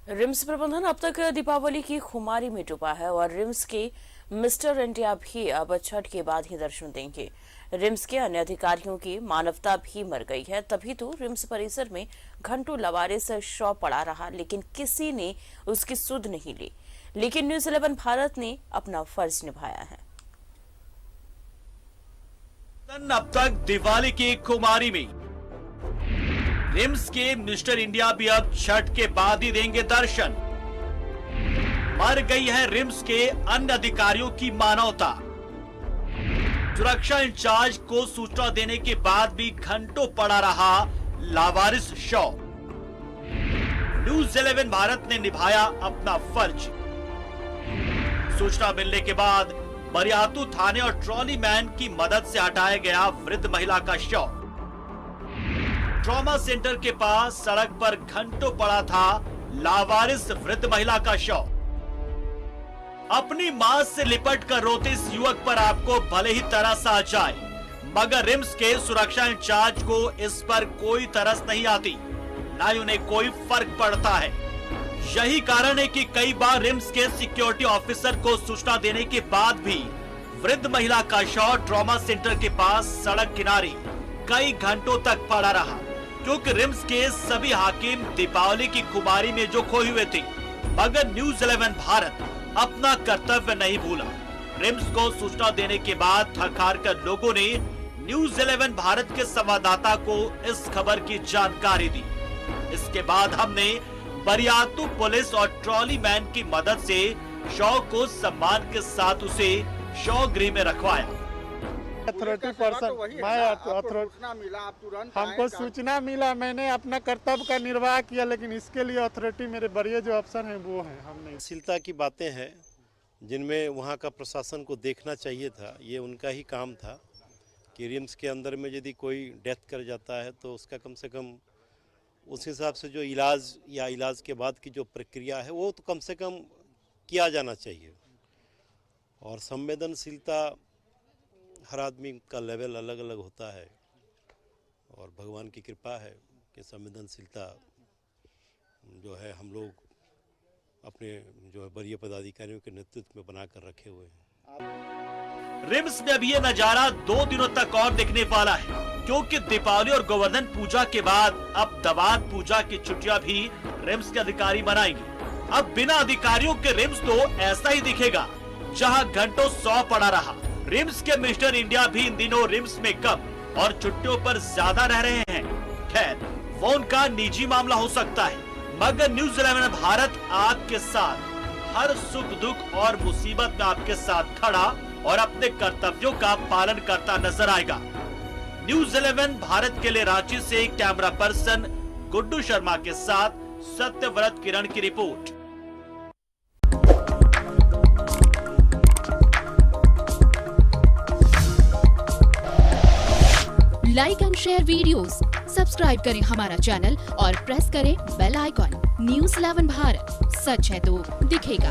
RIMS प्रबंधन अब तक दीपावली की खुमारी में डूबा है और रिम्स के मिस्टर इंडिया भी अब छठ के बाद ही दर्शन देंगे। रिम्स के अन्य अधिकारियों की मानवता भी मर गई है, तभी तो रिम्स परिसर में घंटों लवारिस शव पड़ा रहा, लेकिन किसी ने उसकी सुध नहीं ली। लेकिन न्यूज़ 11 भारत ने अपना फर्ज निभाया है। अब तक दिवाली की खुमारी में रिम्स के मिस्टर इंडिया भी अब छठ के बाद ही देंगे दर्शन। मर गई है रिम्स के अन्य अधिकारियों की मानवता। सुरक्षा इंचार्ज को सूचना देने के बाद भी घंटों पड़ा रहा लावारिस शव। न्यूज़ 11 भारत ने निभाया अपना फर्ज। सूचना मिलने के बाद बरियातू थाने और ट्रॉली मैन की मदद से हटाया गया वृद्ध महिला का शव। ट्रॉमा सेंटर के पास सड़क पर घंटों पड़ा था लावारिस वृद्ध महिला का शव। अपनी मां से लिपट कर रोते इस युवक पर आपको भले ही तरस आ जाए, मगर रिम्स के सुरक्षा इंचार्ज को इस पर कोई तरस नहीं आती, न ही उन्हें कोई फर्क पड़ता है। यही कारण है कि कई बार रिम्स के सिक्योरिटी ऑफिसर को सूचना देने के बाद भी वृद्ध महिला का शव ट्रॉमा सेंटर के पास सड़क किनारे कई घंटों तक पड़ा रहा, क्योंकि रिम्स के सभी हाकिम दीपावली की खुमारी में जो खोए हुए थे। मगर न्यूज़ 11 भारत अपना कर्तव्य नहीं भूला। रिम्स को सूचना देने के बाद थक हार कर लोगों ने न्यूज़ 11 भारत के संवाददाता को इस खबर की जानकारी दी। इसके बाद हमने बरियातू पुलिस और ट्रॉली मैन की मदद से शव को सम्मान के साथ उसे शव गृह में रखवाया। अथॉरिटी पर्सन हमको सूचना मिला, मैंने अपना कर्तव्य का निर्वाह किया, लेकिन इसके लिए अथॉरिटी मेरे बड़े जो अफसर हैं वो हैं, हम नहीं। शीलता की बातें हैं जिनमें वहाँ का प्रशासन को देखना चाहिए था। ये उनका ही काम था कि रिम्स के अंदर में यदि कोई डेथ कर जाता है तो उसका कम से कम उस हिसाब से जो इलाज या इलाज के बाद की जो प्रक्रिया है वो तो कम से कम किया जाना चाहिए। और संवेदनशीलता हर आदमी का लेवल अलग अलग होता है और भगवान की कृपा है कि संवेदनशीलता जो है हम लोग अपने जो है वरीय पदाधिकारियों के नेतृत्व में बनाकर रखे हुए हैं। रिम्स में अभी ये नजारा 2 दिनों तक और दिखने वाला है, क्योंकि दीपावली और गोवर्धन पूजा के बाद अब दवात पूजा की छुट्टियां भी रिम्स के अधिकारी मनाएंगे। अब बिना अधिकारियों के रिम्स तो ऐसा ही दिखेगा जहां घंटों सौ पड़ा रहा। रिम्स के मिस्टर इंडिया भी इन दिनों रिम्स में कम और छुट्टियों पर ज्यादा रह रहे हैं। खैर, वो उनका निजी मामला हो सकता है, मगर न्यूज़ 11 भारत आपके साथ हर सुख दुख और मुसीबत में आपके साथ खड़ा और अपने कर्तव्यों का पालन करता नजर आएगा। न्यूज़ 11 भारत के लिए रांची से कैमरा पर्सन गुड्डू शर्मा के साथ सत्यव्रत किरण की report. Like and share videos, subscribe करें हमारा चैनल और प्रेस करें बेल आइकॉन। न्यूज़ 11 भारत, सच है तो दिखेगा।